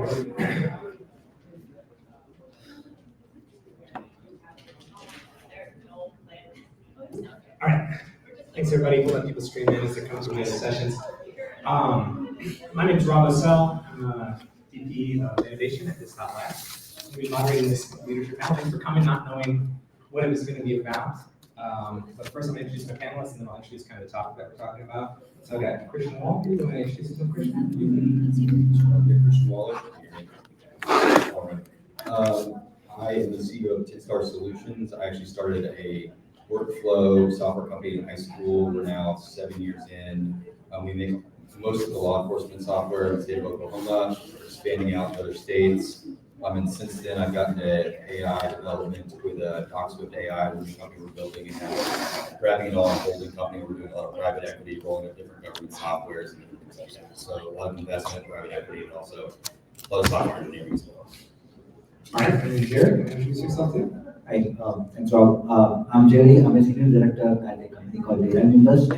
All right. Thanks, everybody. We'll let people stream in as they come through the sessions. My name is Rob Ocel. I'm a VP of Innovation at this Lab. I'm going to be moderating this leadership panel. Thanks for coming, not knowing what it was going to be about. But first, I'm going to introduce my panelists, and then I'll introduce kind of the topic that we're talking about. So I've got Christian Wall. You want to introduce yourself, Christian? Christian Waller. All right. I am the CEO of Titstar Solutions. I actually started a workflow software company in high school. We're now 7 years in. We make most of the law enforcement software in the state of Oklahoma. We're expanding out to other states. And since then, I've gotten to AI development with Oxford AI, which is a company we're building, and now wrapping it all in a holding company. We're doing a lot of private equity, rolling up different government softwares and different things like that. So a lot of investment, private equity, and also a lot of software engineering as well. All right, and Jerry, introduce yourself too. Hi, thanks, Rob. I'm Jerry. I'm a senior director at a company called Data Invest.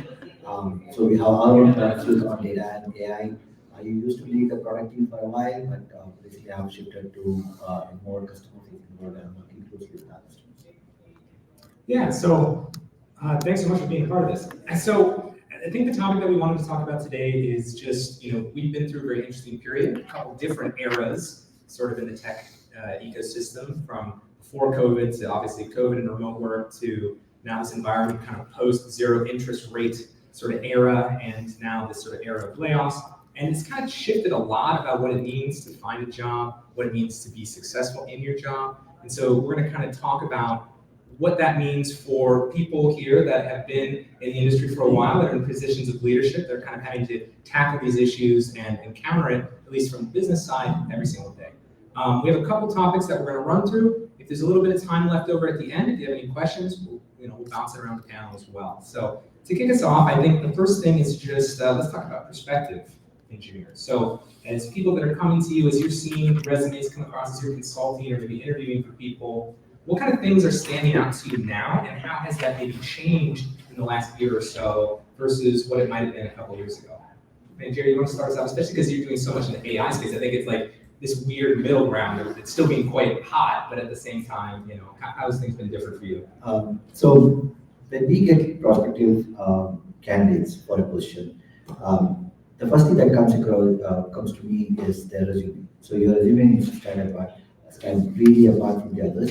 So we have our own practices on data and AI. I used to lead the product team for a while, but basically I've shifted to a more customer-facing role and working closely with our customers. Yeah, so thanks so much for being a part of this. And so I think the topic that we wanted to talk about today is just, we've been through a very interesting period, a couple different eras, sort of in the tech ecosystem, from before COVID to obviously COVID and remote work to now this environment kind of post zero interest rate sort of era, and now this sort of era of layoffs. And it's kind of shifted a lot about what it means to find a job, what it means to be successful in your job. And so we're going to kind of talk about what that means for people here that have been in the industry for a while, that are in positions of leadership. They're kind of having to tackle these issues and counter it, at least from the business side, every single day. We have a couple topics that we're going to run through. If there's a little bit of time left over at the end, if you have any questions, we'll bounce it around the panel as well. So to kick us off, I think the first thing is just let's talk about perspective engineers. So as people that are coming to you, as you're seeing resumes come across, as you're consulting or maybe interviewing for people, what kind of things are standing out to you now, and how has that maybe changed in the last year or so versus what it might have been a couple years ago? And Jerry, you want to start us off, especially because you're doing so much in the AI space. I think it's like this weird middle ground. It's still being quite hot, but at the same time, how has things been different for you? So when we get prospective candidates for a position, the first thing that comes to me is their resume. So your resume needs to stand really apart from the others.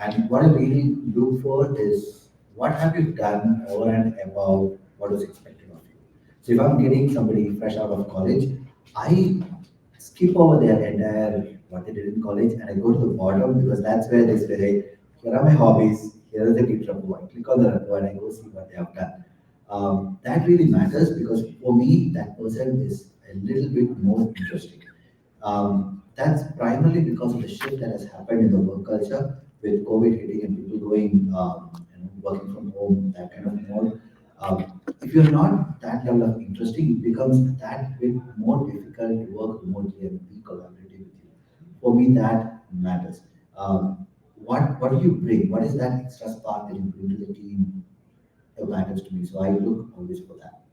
And what I really look for is what have you done over and above what was expected of you. So if I'm getting somebody fresh out of college, I skip over their entire what they did in college and I go to the bottom, because that's where they say, here are my hobbies, here is the Git repo. I click on the repo and I go see what they have done. That really matters, because for me, that person is a little bit more interesting. That's primarily because of the shift that has happened in the work culture with COVID hitting and people going, working from home, that kind of mode. If you're not that level of interesting, it becomes that bit more difficult to work remotely and be collaborative with you. For me, that matters. What do you bring? What is that extra spark that you bring to the team that matters to me? So I look always for that.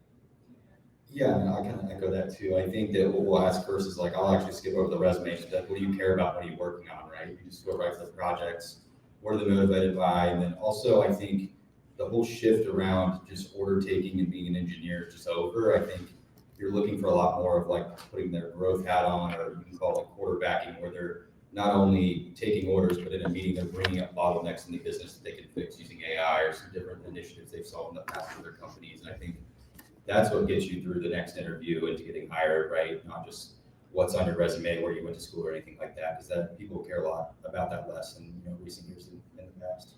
Yeah, I kind of echo that too. I think that what we'll ask first is I'll actually skip over the resume. So what do you care about? What are you working on, right? You just go right to the projects. What are they motivated by? And then also, I think the whole shift around just order taking and being an engineer is just over. I think you're looking for a lot more of putting their growth hat on, or you can call it quarterbacking, where they're not only taking orders, but in a meeting, they're bringing up bottlenecks in the business that they can fix using AI or some different initiatives they've solved in the past for their companies. And I think that's what gets you through the next interview into getting hired, right? Not just what's on your resume, where you went to school or anything like that, because that people care a lot about that less in recent years in the past.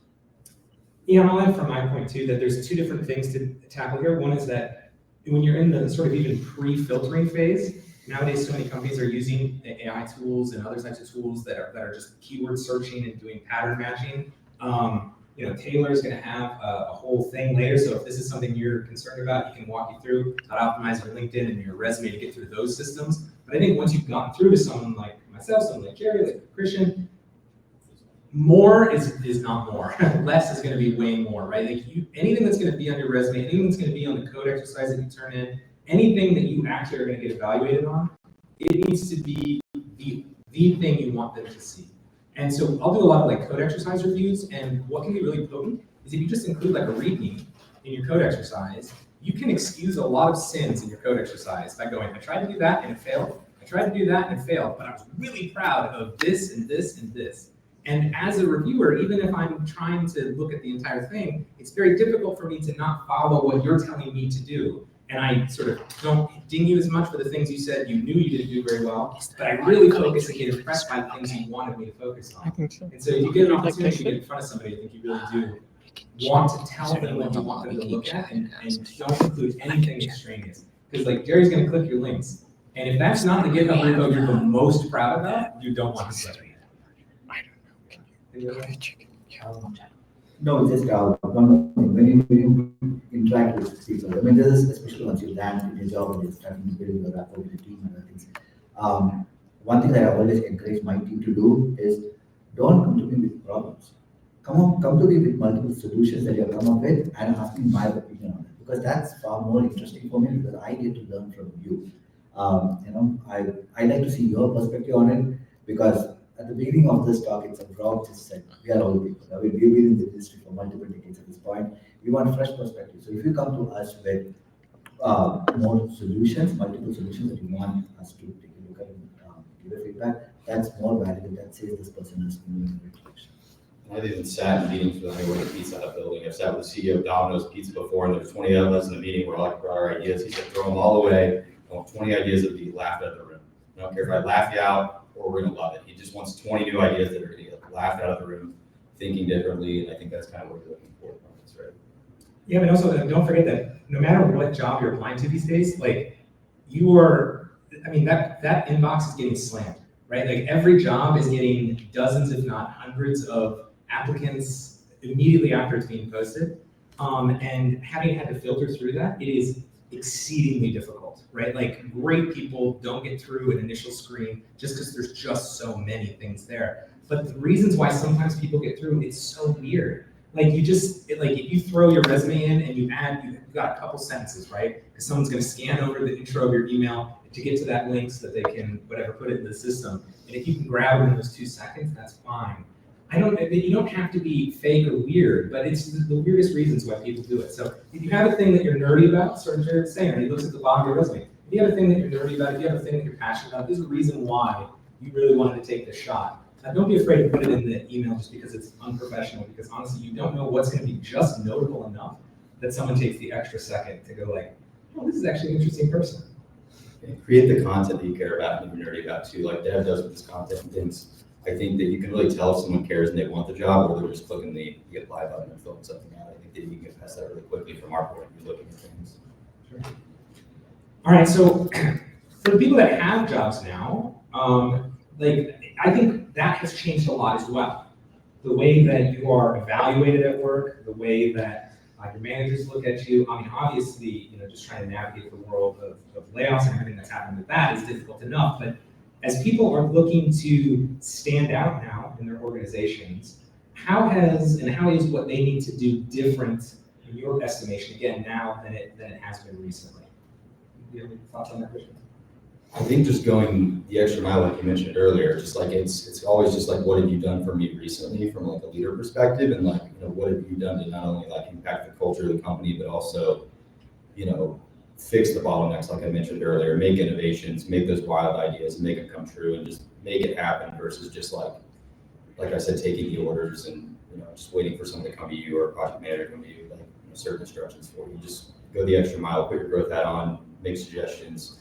Yeah, I'll add from my point too that there's two different things to tackle here. One is that when you're in the sort of even pre-filtering phase, nowadays so many companies are using AI tools and other types of tools that are just keyword searching and doing pattern matching. Taylor's going to have a whole thing later. So if this is something you're concerned about, he can walk you through how to optimize your LinkedIn and your resume to get through those systems. But I think once you've gotten through to someone like myself, someone like Jerry, like Christian, more is not more. Less is going to be way more, right? Anything that's going to be on your resume, anything that's going to be on the code exercise that you turn in, anything that you actually are going to get evaluated on, it needs to be the thing you want them to see. And so I'll do a lot of like code exercise reviews, and what can be really potent is if you just include like a README in your code exercise, you can excuse a lot of sins in your code exercise by going, I tried to do that and it failed. I tried to do that and it failed, but I was really proud of this and this and this. And as a reviewer, even if I'm trying to look at the entire thing, it's very difficult for me to not follow what you're telling me to do. And I sort of don't ding you as much for the things you said you knew you didn't do very well, but I really focus and get impressed by the things you wanted me to focus on. And so if you get an opportunity to get in front of somebody, I think you really do want to tell them what you want them to look at, and don't include anything extraneous. Because like Jerry's gonna click your links, and if that's not the GitHub repo you're the most proud about, you don't want to click it. No, just one more thing. When you interact with people, I mean, this is especially once you land in your job and you're starting to build your rapport with the team and other things. One thing that I always encourage my team to do is don't come to me with problems. Come to me with multiple solutions that you have come up with and ask me my opinion on it, because that's far more interesting for me, because I get to learn from you. I like to see your perspective on it, because at the beginning of this talk, it's a Rob just said, we are all people. I mean, we've been in the industry for multiple decades at this point. We want fresh perspective. So if you come to us with more solutions, multiple solutions that you want us to take a look at and give a feedback, that's more valuable. That says this person is moving in the right direction. I've even sat in meetings with anyone at Pizza Hut building. I've sat with the CEO of Domino's Pizza before, and there's 20 of us in a meeting where like brought our ideas. He said, throw them all away. I want 20 ideas that be laughed out of the room. I don't care if I laugh you out or we're gonna love it. He just wants 20 new ideas that are gonna get laughed out of the room, thinking differently, and I think that's kind of what you're looking for from this, right? Yeah, but also don't forget that no matter what job you're applying to these days, like you are, I mean, that inbox is getting slammed, right? Like every job is getting dozens, if not hundreds of applicants immediately after it's being posted. And having had to filter through that, it is exceedingly difficult, right? Like great people don't get through an initial screen just because there's just so many things there. But the reasons why sometimes people get through, it's so weird. Like you just, like if you throw your resume in and you've got a couple sentences, right? Because someone's gonna scan over the intro of your email to get to that link so that they can, whatever, put it in the system. And if you can grab it in those 2 seconds, that's fine. You don't have to be fake or weird, but it's the weirdest reasons why people do it. So if you have a thing that you're nerdy about, sort of Jared's saying, he looks at the bottom of your resume. If you have a thing that you're nerdy about, if you have a thing that you're passionate about, there's a reason why you really wanted to take this shot. Don't be afraid to put it in the email just because it's unprofessional, because honestly, you don't know what's gonna be just notable enough that someone takes the extra second to go like, oh, this is actually an interesting person. And create the content that you care about and you're nerdy about too, like Dev does with his content and things. I think that you can really tell if someone cares and they want the job, or they're just clicking the apply button and filling something out. I think that you can get past that really quickly from our point of view looking at things. Sure. All right, so for the people that have jobs now, I think that has changed a lot as well. The way that you are evaluated at work, the way that your managers look at you. I mean, obviously, just trying to navigate the world of layoffs and everything that's happened with that is difficult enough, but as people are looking to stand out now in their organizations, how is what they need to do different in your estimation, again, now than it has been recently? Do you have any thoughts on that, Christian? I think just going the extra mile, like you mentioned earlier, just like it's always just like, what have you done for me recently from like a leader perspective, and like, what have you done to not only like impact the culture of the company, but also, fix the bottlenecks, like I mentioned earlier, make innovations, make those wild ideas, and make them come true, and just make it happen versus just like I said, taking the orders and just waiting for someone to come to you or a project manager to come to you, like certain instructions for you. Just go the extra mile, put your growth hat on, make suggestions,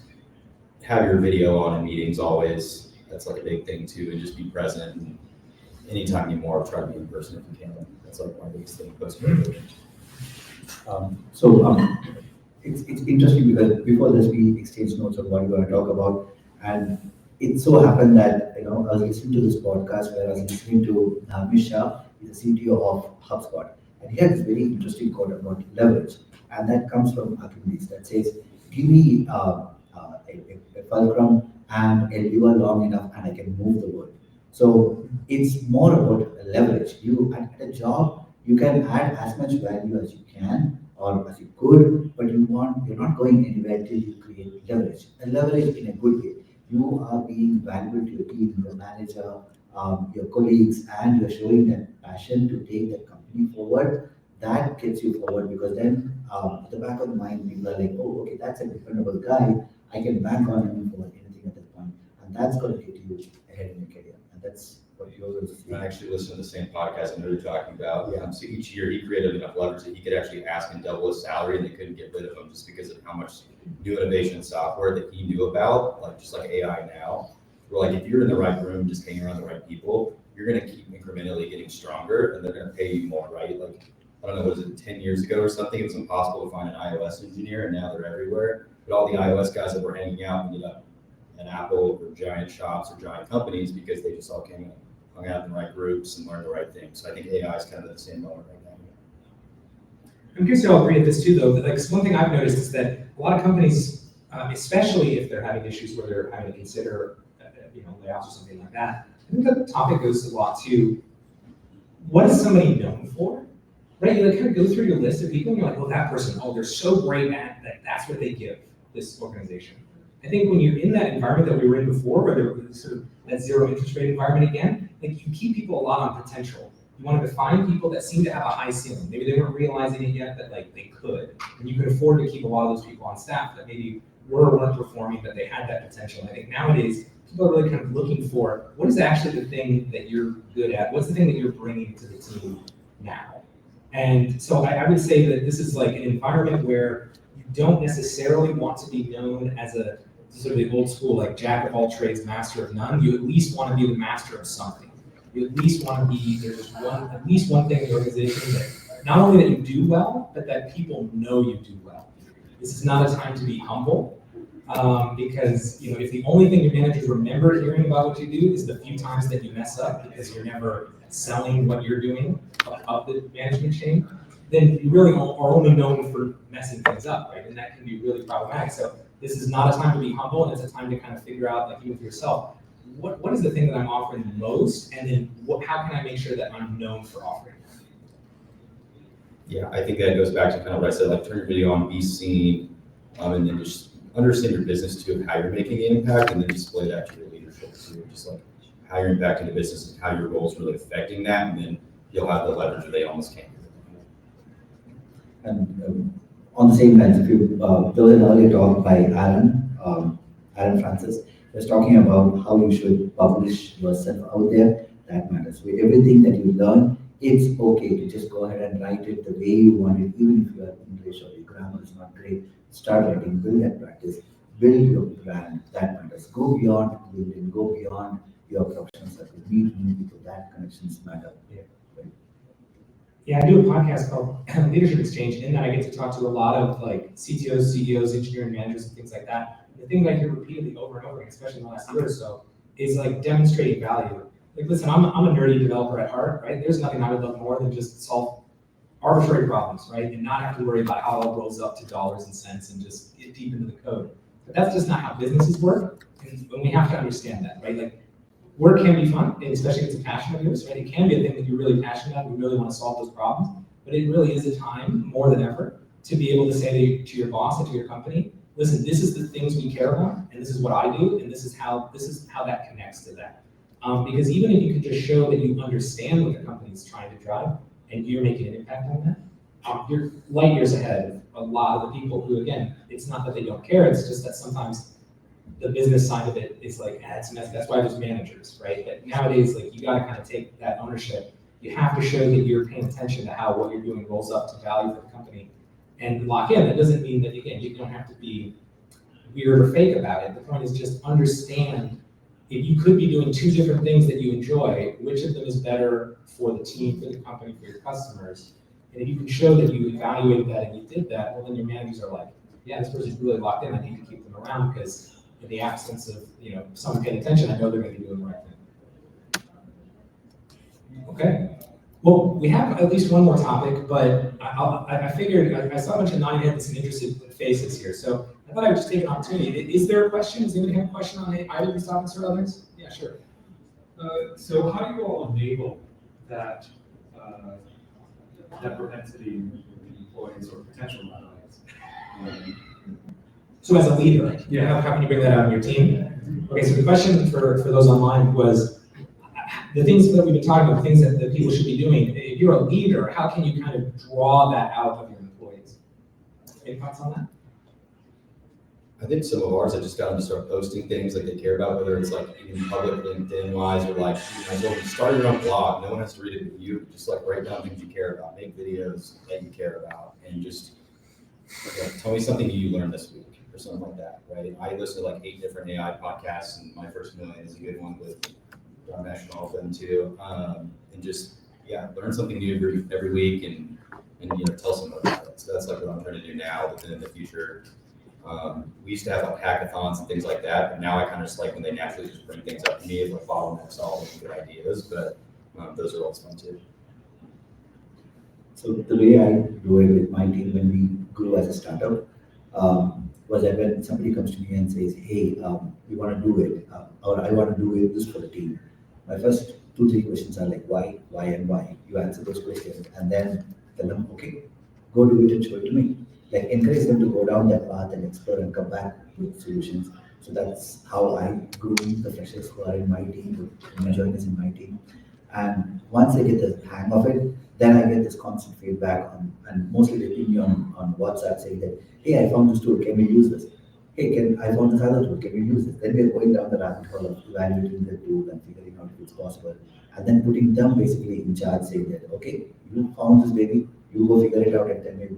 have your video on in meetings always. That's like a big thing too, and just be present. And anytime you more, try to be in person if you can. That's like one of the biggest things post-graduation. It's interesting because before this we exchanged notes on what we're going to talk about, and it so happened that I was listening to this podcast where I was listening to Misha, he's the CTO of HubSpot, and he had this very interesting quote about leverage, and that comes from Archimedes that says, "Give me a fulcrum and a lever long enough, and I can move the world." So it's more about leverage. You at a job, you can add as much value as you can or as you could, but you're not going anywhere till you create leverage. And leverage in a good way. you are being valuable to your team, your manager, your colleagues, and you're showing that passion to take that company forward, that gets you forward because then at the back of the mind, people are like, oh, okay, that's a dependable guy. I can bank on him for anything at that point. And that's going to get you ahead in your career. And that's what you're going to see. I actually listened to the same podcast and they were talking about, so each year he created enough leverage that he could actually ask and double his salary and they couldn't get rid of him just because of how much new innovation and software that he knew about, like just like AI now. Where like if you're in the right room, just hanging around the right people, you're going to keep incrementally getting stronger and they're going to pay you more, right? Like, I don't know, was it 10 years ago or something? It was impossible to find an iOS engineer and now they're everywhere. But all the iOS guys that were hanging out ended up in Apple or giant shops or giant companies because they just all came and hung out in the right groups and learned the right things. So I think AI is kind of the same moment right now. I'm curious to all agree with this too, though. Like one thing I've noticed is that a lot of companies, especially if they're having issues where they're having to consider, layoffs or something like that, I think the topic goes a lot to what is somebody known for, right? You like kind of go through your list of people and you're like, oh, that person, oh, they're so great at that. That's what they give this organization. I think when you're in that environment that we were in before, where there was sort of that zero interest rate environment again, like you keep people a lot on potential. You want to find people that seem to have a high ceiling. Maybe they weren't realizing it yet that like they could, and you could afford to keep a lot of those people on staff that maybe weren't performing, but they had that potential. And I think nowadays people are really kind of looking for what is actually the thing that you're good at? What's the thing that you're bringing to the team now? And so I would say that this is like an environment where you don't necessarily want to be known as a sort of the old school, like jack of all trades, master of none. You at least want to be the master of something. You at least want to be, there's at least one thing in the organization that not only that you do well, but that people know you do well. This is not a time to be humble, because if the only thing your managers remember hearing about what you do is the few times that you mess up because you're never selling what you're doing up the management chain, then you really are only known for messing things up, right? And that can be really problematic. So this is not a time to be humble, and it's a time to kind of figure out, like even for yourself, what is the thing that I'm offering the most, and then how can I make sure that I'm known for offering that? Yeah, I think that goes back to kind of what I said, like turn your video on, be seen, and then just understand your business too, of how you're making the impact, and then display that to your leadership too, just like how you're impacting the business and how your role is really affecting that, and then you'll have the leverage that they almost can't. And on the same lines, if you, there was an earlier talk by Aaron Francis, he was talking about how you should publish yourself out there. That matters. So everything that you learn, it's okay to just go ahead and write it the way you want it, even if your English or your grammar is not great. Start writing, build that practice, build your brand. That matters. Go beyond LinkedIn, go beyond your professional circle, meet new people. That connections matter. Yeah, I do a podcast called Leadership Exchange. In that, I get to talk to a lot of like CTOs, CEOs, engineering managers, and things like that. The thing that I hear repeatedly over and over again, especially in the last year or so, is like demonstrating value. Like, listen, I'm a nerdy developer at heart, right? There's nothing I would love more than just solve arbitrary problems, right? And not have to worry about how it all rolls up to dollars and cents and just get deep into the code. But that's just not how businesses work. And we have to understand that, right? Like, work can be fun, and especially if it's a passion of yours, right? It can be a thing that you're really passionate about, you really want to solve those problems, but it really is a time, more than ever, to be able to say to your boss and to your company, listen, this is the things we care about, and this is what I do, and this is how that connects to that. Because even if you can just show that you understand what the company is trying to drive, and you're making an impact on that, you're light years ahead of a lot of the people who, again, it's not that they don't care, it's just that sometimes the business side of it is like, it's messy. That's why there's managers, right? But nowadays, like, you got to kind of take that ownership. You have to show that you're paying attention to how what you're doing rolls up to value for the company and lock in. That doesn't mean that, again, you don't have to be weird or fake about it. The point is just understand if you could be doing two different things that you enjoy, which of them is better for the team, for the company, for your customers. And if you can show that you evaluated that and you did that, well, then your managers are like, yeah, this person's really locked in. I need to keep them around because in the absence of someone paying attention, I know they're going to be doing the right thing. Okay. Well, we have at least one more topic, but I figured I saw a bunch of nodding heads and some interested faces here, so I thought I would just take an opportunity. Is there a question? Does anybody have a question on either of these topics or others? Yeah, sure. So how do you all enable that that propensity in employees or potential employees? So as a leader, how can you bring that out in your team? Okay, so the question for those online was, the things that we've been talking about, the things that people should be doing, if you're a leader, how can you kind of draw that out of your employees? Any thoughts on that? I think some of ours have just gotten to start posting things like they care about, whether it's like even public LinkedIn wise or like, you start your own blog, no one has to read it but you, just like write down things you care about, make videos that you care about, and just tell me something you learned this week or something like that, right? I listen to like 8 different AI podcasts, and my first million is a good one with John National them too, and just learn something new every week and tell someone about it. So that's like what I'm trying to do now, but then in the future. We used to have like hackathons and things like that, but now I kind of just like when they naturally just bring things up to me as like bottlenecks, solving good ideas, but those are always fun too. So the way I do it with my team when we grew as a startup was that when somebody comes to me and says, hey, we want to do it, or I want to do this for the team, my first 2-3 questions are like, why, and why? You answer those questions and then tell them, okay, go do it and show it to me. Like encourage them to go down that path and explore and come back with solutions. So that's how I grew the freshers who are in my team, who join us in my team. And once I get the hang of it, then I get this constant feedback and mostly they ping me on WhatsApp saying that, hey, I found this tool, can we use this? Hey, I found this other tool, can we use this? Then we're going down the rabbit hole of evaluating the tool and figuring out if it's possible. And then putting them basically in charge saying that, okay, you found this baby, you go figure it out and tell me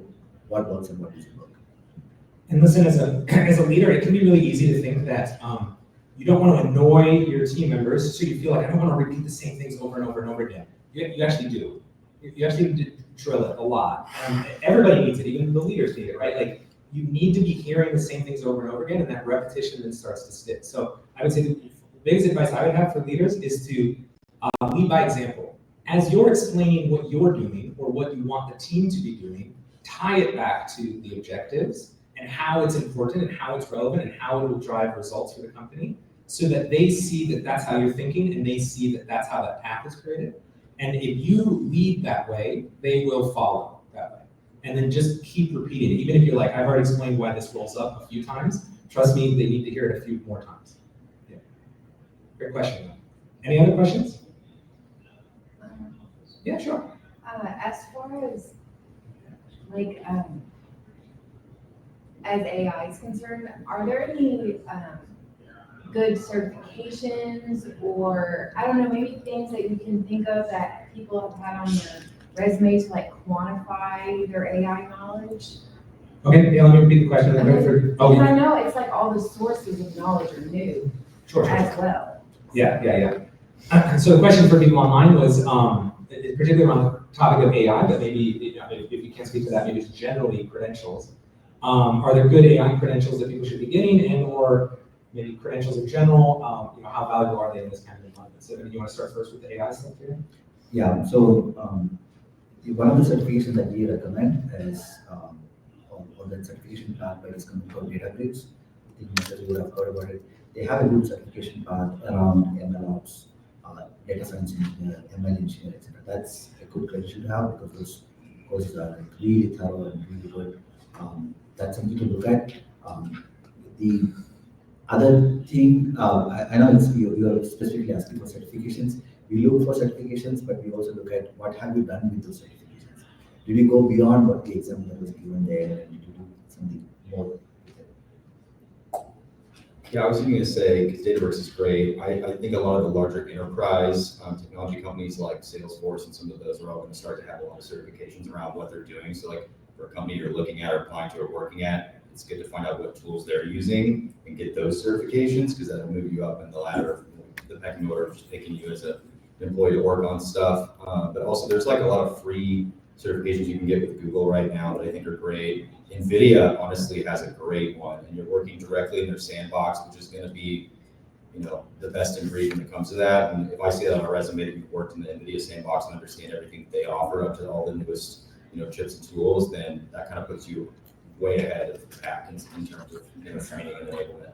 what works and what doesn't work. And listen, as a leader, it can be really easy to think that you don't want to annoy your team members, so you feel like I don't want to repeat the same things over and over and over again. You actually do. You actually need to drill it a lot. Everybody needs it, even the leaders need it, right? Like you need to be hearing the same things over and over again, and that repetition then starts to stick. So I would say the biggest advice I would have for leaders is to lead by example. As you're explaining what you're doing or what you want the team to be doing, tie it back to the objectives and how it's important and how it's relevant and how it will drive results for the company so that they see that that's how you're thinking and they see that that's how that path is created. And if you lead that way, they will follow that way. And then just keep repeating it. Even if you're like, I've already explained why this rolls up a few times, trust me, they need to hear it a few more times. Yeah. Great question. Any other questions? Yeah, sure. As far as like, as AI is concerned, are there any good certifications or, I don't know, maybe things that you can think of that people have had on their resume to like quantify their AI knowledge? Okay, yeah, let me repeat the question. Because I know it's like all the sources of knowledge are new as well. Yeah. So the question for people online was, particularly around the topic of AI, but maybe if you can't speak to that, maybe it's generally credentials. Are there good AI credentials that people should be getting, and or maybe credentials in general? How valuable are they in this kind of environment? So, you want to start first with the AI stuff here? Yeah. So one of the certifications that we recommend is on the certification path by this company called Databricks. I think most of you would have heard about it. They have a good certification path around MLOps, data science engineer, ML engineer, etc. That's a good credential to have because those courses are like really thorough and really good. That's something to look at. The other thing, I know you're specifically asking for certifications. We look for certifications, but we also look at what have you done with those certifications. Did you go beyond what the exam that was given there, and did you do something more with it? Yeah, I was going to say, because Databricks is great, I think a lot of the larger enterprise technology companies like Salesforce and some of those are all going to start to have a lot of certifications around what they're doing. So like for a company you're looking at or applying to or working at, it's good to find out what tools they're using and get those certifications because that'll move you up in the ladder, the pecking order of just picking you as an employee to work on stuff. But also there's like a lot of free certifications you can get with Google right now that I think are great. NVIDIA honestly has a great one, and you're working directly in their sandbox, which is going to be, the best in breed when it comes to that. And if I see that on a resume that you've worked in the NVIDIA sandbox and understand everything that they offer up to all the newest, chips and tools, then that kind of puts you way ahead of the pack in terms of training and enablement.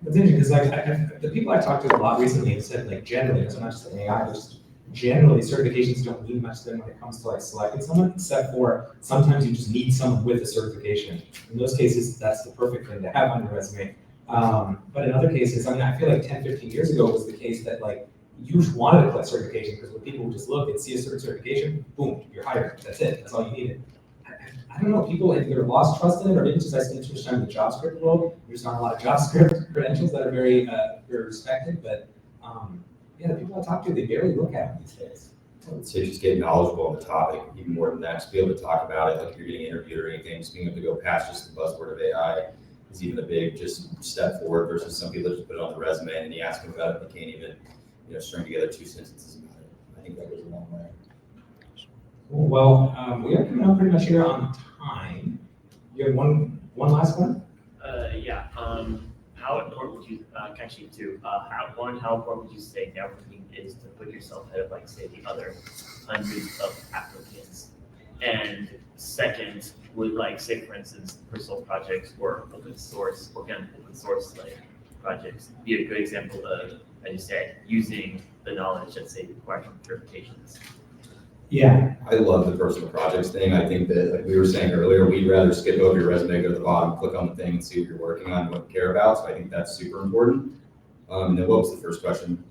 It's interesting because the people I've talked to a lot recently have said generally, it's not just AI, just generally certifications don't mean much to them when it comes to like selecting someone, except for sometimes you just need someone with a certification. In those cases, that's the perfect thing to have on your resume. But in other cases, I mean, I feel like 10, 15 years ago was the case that like you just wanted to collect certification because when people would just look and see a certain certification, boom, you're hired. That's it. That's all you needed. I don't know, people either lost trust in it or didn't just spend too much time in the JavaScript world. There's not a lot of JavaScript credentials that are very respected, but yeah, the people I talk to, they barely look at them these days. I would say just get knowledgeable on the topic, even more than that, just be able to talk about it, like if you're getting interviewed or anything, just being able to go past just the buzzword of AI is even a big just step forward versus some people just put it on the resume and then you ask them about it, they can't even, string together 2 sentences about it. I think that goes a long way. Cool. Well, we are coming up pretty much here on time. You have one last one? Yeah. How important would you, actually two, how important would you say networking is to put yourself ahead of, like, say, the other hundreds of applicants? And second, would, like, say, for instance, personal projects or open source, organic open source, like, projects be a good example of, as you said, using the knowledge that, say, required from certifications? Yeah. I love the personal projects thing. I think that, like we were saying earlier, we'd rather skip over your resume, go to the bottom, click on the thing and see what you're working on and what you care about. So I think that's super important. And then what was the first question?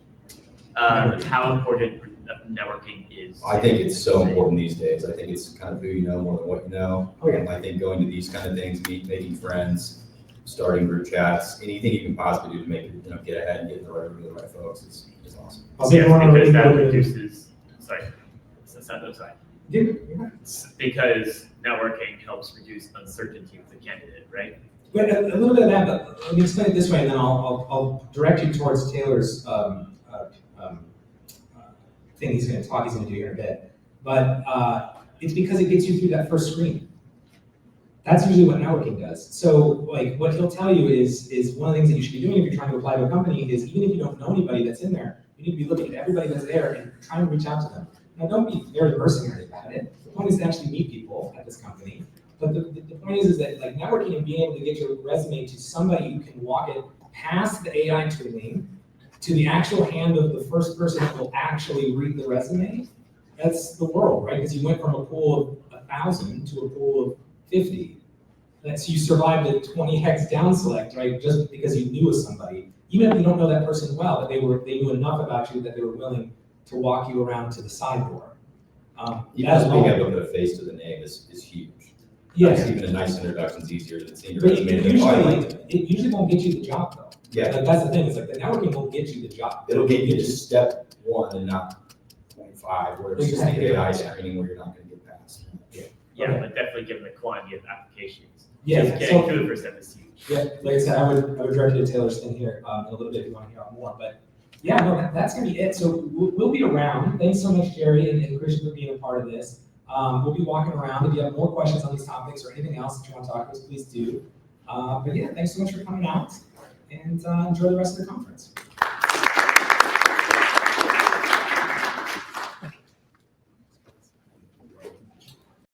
How important networking is? I think it's so important these days. I think it's kind of who you know more than what you know. Okay. And I think going to these kind of things, making friends, starting group chats, anything you can possibly do to make it, get ahead and get in the right folks is awesome. Yes, because that reduces, I'm sorry. Yeah. Because networking helps reduce uncertainty with the candidate, right? But a little bit of that, but let me explain it this way, and then I'll direct you towards Taylor's thing he's going to do here in a bit. But it's because it gets you through that first screen. That's usually what networking does. So, like, what he'll tell you is one of the things that you should be doing if you're trying to apply to a company is even if you don't know anybody that's in there, you need to be looking at everybody that's there and trying to reach out to them. Now, don't be very mercenary about it. The point is to actually meet people at this company. But the point is that like networking and being able to get your resume to somebody who can walk it past the AI tooling to the actual hand of the first person that will actually read the resume, that's the world, right? Because you went from a pool of 1,000 to a pool of 50. So you survived a 20x down select, right? Just because you knew of somebody. Even if you don't know that person well, but they knew enough about you that they were willing to walk you around to the side door. Just being able to put a face to the name is huge. Yes. Even a nice introduction is easier than seeing your But resume. it usually won't get you the job though. Yeah. Like, that's the thing, it's like the networking will get you the job. It'll get you to step 1 and not 25, where it's just the Exactly. AI screening where you're not going to get past. Yeah, Okay. but definitely given the quantity of applications. Yeah, Just getting so- through the first step is huge. Yeah, like I said, I would direct you to Taylor's thing here in a little bit if you want to hear out more, but yeah, no, that's gonna be it. So we'll be around. Thanks so much, Jerry and Christian, for being a part of this. We'll be walking around. If you have more questions on these topics or anything else that you want to talk to us, please do. But yeah, thanks so much for coming out and enjoy the rest of the conference.